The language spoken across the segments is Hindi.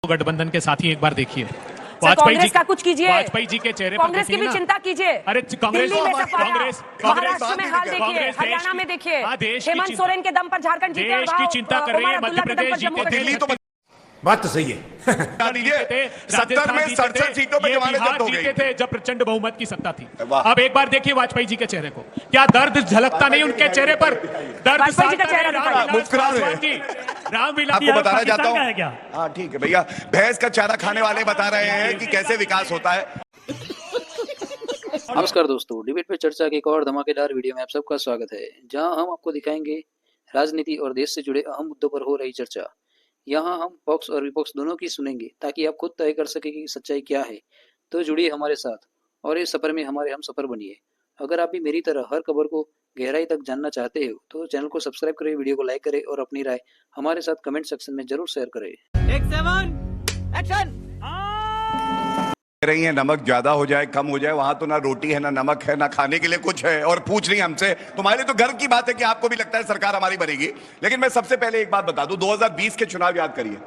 गठबंधन के साथी एक बार देखिए कांग्रेस का कुछ कीजिए। वाजपेयी जी के चेहरे पर कांग्रेस की भी चिंता कीजिए। अरे कांग्रेस महाराष्ट्र में हाल देखिए, हरियाणा में देखिए, हेमंत सोरेन के दम पर झारखंड जीते, देश की चिंता कर रही है मध्य प्रदेश जीते, दिल्ली तो बात तो सही है। 70 में 67 सीटों पे जमानत जब्त हो गई थे जब प्रचंड बहुमत की सत्ता थी। अब एक बार देखिए वाजपेयी जी के चेहरे को, क्या दर्द झलकता नहीं उनके चेहरे पर? दर्द वाजपेयी जी का चेहरा मुस्कुरा रहे रामविलास आपको बताना चाहता हूँ। हाँ ठीक है भैया, भैंस का चारा खाने वाले बता रहे हैं कि कैसे विकास होता है। नमस्कार दोस्तों, डिबेट पे चर्चा के एक और धमाकेदार वीडियो में आप सबका स्वागत है, जहां हम आपको दिखाएंगे राजनीति और देश से जुड़े अहम मुद्दों पर हो रही चर्चा। यहां हम पक्ष और विपक्ष दोनों की सुनेंगे ताकि आप खुद तय कर सके कि सच्चाई क्या है। तो जुड़िए हमारे साथ और इस सफर में हमारे हम सफर बनिए। अगर आप भी मेरी तरह हर खबर को गहराई तक जानना चाहते हो तो चैनल को सब्सक्राइब करें, वीडियो को लाइक करें और अपनी राय हमारे साथ कमेंट सेक्शन में जरूर शेयर करें। रही है नमक ज्यादा हो जाए कम हो जाए, वहां तो ना रोटी है ना नमक है ना खाने के लिए कुछ है, और पूछ रही हमसे। तुम्हारे तो गर्व की बात है कि आपको भी लगता है सरकार हमारी बनेगी। लेकिन मैं सबसे पहले एक बात बता दूं, 2020 के चुनाव याद करिए,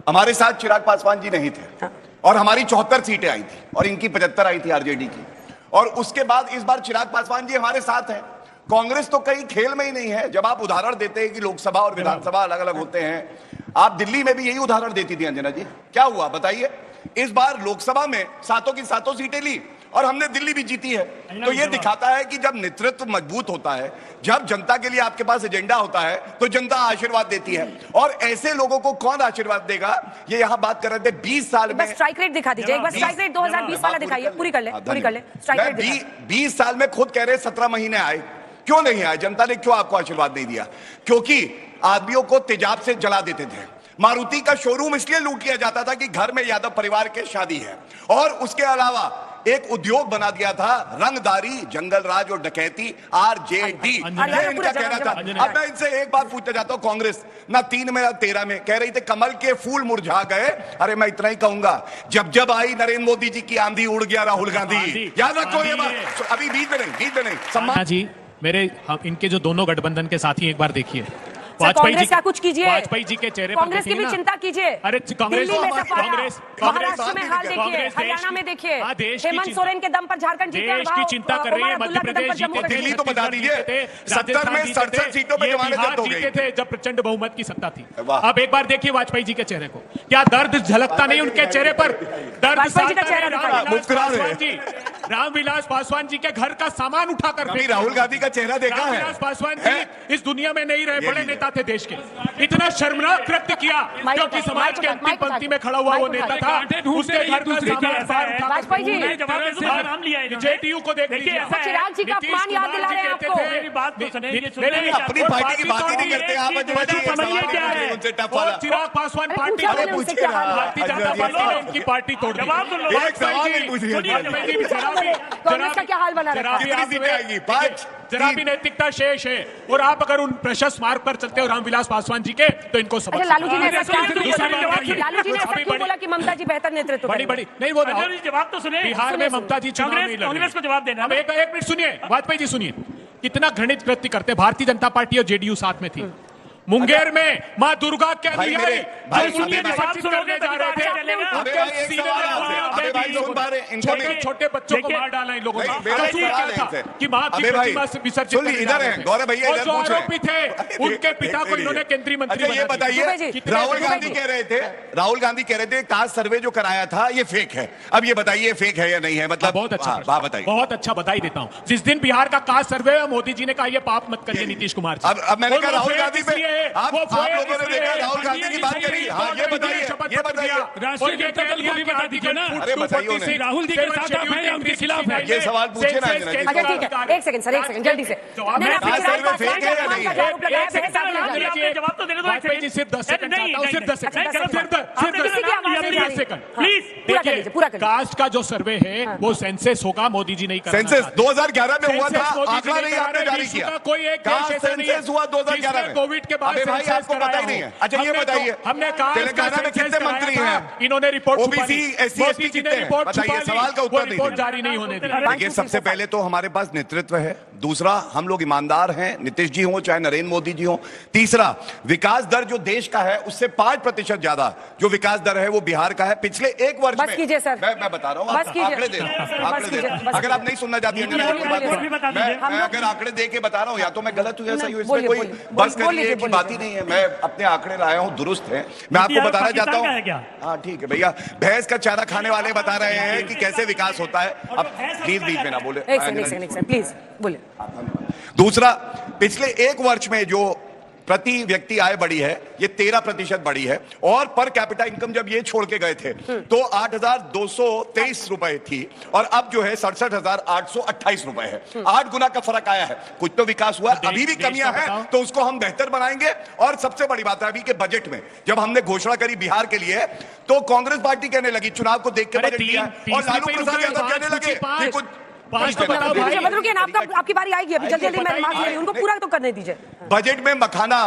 हमारे साथ चिराग पासवान जी नहीं थे और हमारी 74 सीटें आई थी और इनकी 75 आई थी आरजेडी की। और उसके बाद इस बार चिराग पासवान जी हमारे साथ हैं। कांग्रेस तो कहीं खेल में ही नहीं है। जब आप उदाहरण देते हैं कि लोकसभा और विधानसभा अलग अलग होते हैं, आप दिल्ली में भी यही उदाहरण देती थी अंजना जी, क्या हुआ बताइए? इस बार लोकसभा में सातों की सातों सीटें ली और हमने दिल्ली भी जीती है। तो ये दिखाता है कि जब नेतृत्व मजबूत होता है, जब जनता के लिए आपके पास एजेंडा होता है, तो जनता आशीर्वाद देती है। और ऐसे लोगों को कौन आशीर्वाद देगा? ये यहाँ बात कर रहे थे 20 साल में। स्ट्राइक रेट दिखा दीजिए, एक बार स्ट्राइक रेट 2020 वाला दिखाइए, पूरी कर ले। स्ट्राइक रेट 20 साल में खुद कह रहे 17 महीने आए, क्यों नहीं आए? जनता ने क्यों आपको आशीर्वाद नहीं दिया? क्योंकि आदमियों को तेजाब से जला देते थे। मारुति का शोरूम इसलिए लूट लिया जाता था कि घर में यादव परिवार के शादी है, और उसके अलावा एक उद्योग बना दिया था रंगदारी, जंगल राज और डकैती, आरजेडी। ये इनका कहना था। अब मैं इनसे एक बात पूछना चाहता हूं, कांग्रेस ना 3 में ना 13 में कह रही थी कमल के फूल मुरझा गए। अरे मैं इतना ही कहूंगा, जब जब आई नरेंद्र मोदी जी की आंधी, उड़ गया राहुल गांधी। याद रखो ये बात। अभी बीच में नहीं सम्मान जी मेरे, इनके जो दोनों गठबंधन के साथी एक बार देखिए कांग्रेस का कुछ कीजिए। वाजपेयी जी के चेहरे पर कांग्रेस की भी चिंता कीजिए। अरे कांग्रेस महाराष्ट्र में हाल देखिए, हरियाणा में देखिए, हेमंत सोरेन के दम पर झारखंड जीते, देश की चिंता कर रही है मध्य प्रदेश जीते, दिल्ली तो बता दीजिए 70 में 67 सीटों पे जमानत जब्त हो गई थे जब प्रचंड बहुमत की सत्ता थी। अब एक बार देखिए वाजपेयी जी के चेहरे को, क्या दर्द झलकता नहीं उनके चेहरे पर? दर्द मुस्कुरा रहे रामविलास पासवान जी के घर का सामान उठाकर राहुल गांधी का चेहरा देखा है? रामविलास पासवान जी इस दुनिया में नहीं रहे, बड़े नेता थे देश के। इतना शर्मनाक कृत्य किया क्योंकि समाज के अंतिम पंक्ति में खड़ा हुआ वो नेता था, उसके घर का सामान वाजपेयी जी जेडीयू को देख लीजिए। चिराग जी का अपमान याद दिला रहे हैं आपको। मेरी बात तो सुनिए, अपनी पार्टी की बात ही नहीं करते आप। उनसे टफ वाला चिराग पासवान पार्टी भारतीय जनता पार्टी ने उनकी पार्टी तोड़ दी। कांग्रेस का क्या हाल बना रहा है? जरा भी नैतिकता शेष है, और आप अगर उन प्रशस्त मार्ग पर चलते हो रामविलास पासवान जी के, तो इनको सबक। लालू जी ने ऐसा क्यों बोला कि ममता जी बेहतर नेतृत्व? बड़ी नहीं, वो जवाब तो सुने। बिहार में ममता जी चुनाव नहीं लड़ रही, कांग्रेस को जवाब देना। एक मिनट सुनिए, वाजपेयी जी सुनिए, कितना घृणित कृत्य करते। भारतीय जनता पार्टी और जेडीयू साथ में थी। मुंगेर में मां दुर्गा के अनुयायी छोटे बच्चों को मार डाला इन लोगों ने कि मां की प्रतिमा से विसर्जित करने जा रहे थे। गौरव भैया जो आरोपी थे उनके पिता को इन्होंने केंद्रीय मंत्री। ये बताइए, राहुल गांधी कह रहे थे कास्ट सर्वे जो कराया था ये फेक है। अब ये बताइए फेक है या नहीं है? मतलब बहुत अच्छा, बहुत अच्छा बधाई देता हूँ। जिस दिन बिहार का कास्ट सर्वे मोदी जी ने कहा ये पाप मत करिए नीतीश कुमार जी। अब मैंने कहा राहुल गांधी पे आप लोगों ने देखा राहुल गांधी की बात करी। हाँ ये बताइए अरे बताइए राहुल जी के साथ आप हैं या उनके खिलाफ हैं? ये सवाल पूछे ना। अच्छा ठीक है, एक सेकंड सर, एक सेकंड जल्दी से। जवाब तो देने दो। सिर्फ 10 सेकंड, सिर्फ 10 सेकंड। एक सेकंड प्लीज पूरा कर लीजिए, पूरा कर लीजिए। कास्ट का जो सर्वे है वो सेंसस होगा, मोदी जी नहीं करना सेंसस चाहते। 2011 में हुआ था, सेंसस मोदी जी आंकड़ा नहीं करा आपने रहे, जारी विश्व किया। का कोई एक कहाँ देश ऐसा नहीं है सेंसस हुआ 2011 में? कोविड के बाद अबे भाई सेंसस आपको पता ही कराया नहीं है। हो। अच्छा ये बताइए, हमने कहा तेलंगाना में कितने मंत्री हैं? इन्होंने रिपोर्ट ओबीसी SC ST कितने हैं? बताइए, सवाल का उत्तर नहीं रिपोर्ट दिया। जारी नहीं होने दी। देखिए सबसे पहले तो हमारे पास नेतृत्व है, दूसरा हम लोग ईमानदार हैं, नीतीश जी हो चाहे नरेंद्र मोदी जी हो, तीसरा विकास दर जो देश का है उससे 5% ज्यादा जो विकास दर है वो बिहार का है पिछले एक वर्ष बस में। कीजिए सर, मैं बता रहा हूँ, बस कीजिए। आंकड़े दे रहा हूँ, आंकड़े दे रहा हूँ। अगर आप नहीं सुनना चाहती हैं मैं अगर आंकड़े दे के बता रहा हूँ, या तो मैं गलत हूँ या सही हूँ, इसमें कोई बस करने की बात ही नहीं है। मैं अपने आंकड़े लाया हूँ, दुरुस्त है। मैं आपको बताना चाहता हूँ, हाँ ठीक है भैया, भैंस का चारा खाने वाले बता रहे हैं कि कैसे विकास होता है। अब प्लीज बीच में ना बोले। एक सेकंड प्लीज बोलिए। दूसरा, पिछले एक वर्ष में जो प्रति व्यक्ति आय बढ़ी है ये 13% बढ़ी है, और पर कैपिटा इनकम जब ये छोड़ के गए थे तो 8,223 रुपए थी, और अब जो है 67,828 रुपए है। 8 गुना का फर्क आया है। कुछ तो विकास हुआ, अभी भी कमियां हैं तो उसको हम बेहतर बनाएंगे। और सबसे बड़ी बात है, अभी के बजट में जब हमने घोषणा करी बिहार के लिए तो कांग्रेस पार्टी कहने लगी चुनाव को देख के बजट दिया, और लालू प्रसाद यादव कहने लगे कि कुछ रुकिए ना, आपकी बारी आएगी अभी, जल्दी जल्दी मैं मार्क्स ले रही हूं, उनको पूरा तो करने दीजिए। बजट में मखाना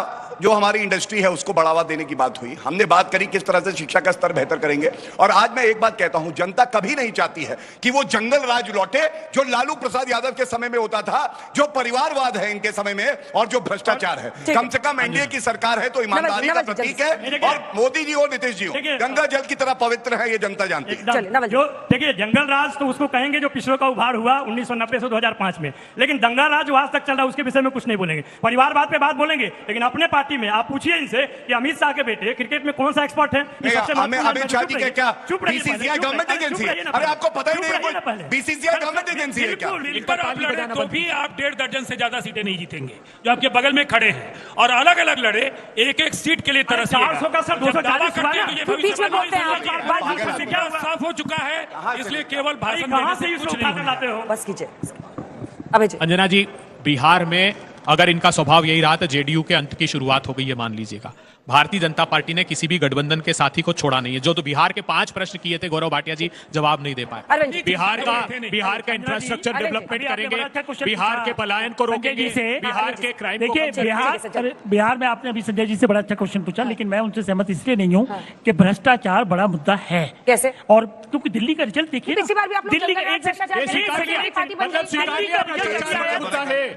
जो हमारी इंडस्ट्री है उसको बढ़ावा देने की बात हुई। हमने बात करी किस तरह से शिक्षा का स्तर बेहतर करेंगे। और आज मैं एक बात कहता हूं, जनता कभी नहीं चाहती है कि वो जंगल राज लौटे जो लालू प्रसाद यादव के समय में होता था, जो परिवारवाद है इनके समय में, और जो भ्रष्टाचार है। कम से कम एनडीए की सरकार है तो ईमानदारी का प्रतीक है, और मोदी जी हो नीतीश जी हो गंगा जल की तरह पवित्र है, ये जनता जानती है। जो देखिए जंगल राज तो उसको कहेंगे जो पिछड़ों का उभार हुआ 1990 से 2005 में, लेकिन दंगा राज जो आज तक चल रहा है उसके विषय में कुछ नहीं बोलेंगे। परिवारवाद पे बात बोलेंगे, लेकिन अपने पार्टी में आप पूछिए इनसे कि अमित शाह के बेटे क्रिकेट में कौन सा एक्सपर्ट है? अमित शाह जी क्या बीसीसीआई गवर्नमेंट एजेंसी है? अरे आपको पता ही नहीं है बीसीसीआई गवर्नमेंट एजेंसी है क्या? तो भी आप 1.5 दर्जन से ज्यादा सीटें नहीं जीतेंगे जो आपके बगल में खड़े हैं, और अलग अलग लड़े एक एक सीट के लिए तरस 400 का सर 240 साफ हो चुका है, इसलिए केवल भाषण कहां से इसको उठाकर लाते हो? बस कीजिए अबे जी। अंजना जी, बिहार में अगर इनका स्वभाव यही रहा तो जेडीयू के अंत की शुरुआत हो गई है, मान लीजिएगा। भारतीय जनता पार्टी ने किसी भी गठबंधन के साथी को छोड़ा नहीं है। जो तो बिहार के 5 प्रश्न किए थे गौरव भाटिया जी, जवाब नहीं दे पाए। बिहार का इंफ्रास्ट्रक्चर डेवलपमेंट करेंगे, बिहार के पलायन को रोकेंगे, बिहार के क्राइम को। देखिए बिहार में आपने अभी संजय जी से बड़ा अच्छा क्वेश्चन पूछा, लेकिन मैं उनसे सहमत इसलिए नहीं हूँ कि भ्रष्टाचार बड़ा मुद्दा है। कैसे? और क्योंकि दिल्ली का रिजल्ट देखिए,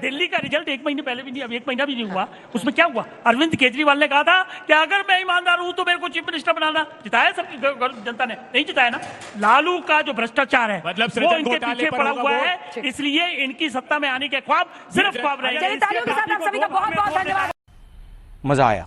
दिल्ली का रिजल्ट 1 महीने पहले भी नहीं, अब 1 महीना भी नहीं हुआ। उसमें क्या हुआ? अरविंद केजरीवाल ने कहा था कि अगर मैं ईमानदार हूं तो मेरे को चीफ मिनिस्टर बनाना। जिताया सबकी जनता ने? नहीं जिताया ना। लालू का जो भ्रष्टाचार है मतलब वो इनके पीछे पड़ा हुआ है, इसलिए इनकी सत्ता में आने के ख्वाब सिर्फ ख्वाब रहे। तालियों के साथ आप सभी का बहुत बहुत धन्यवाद। मजा आया।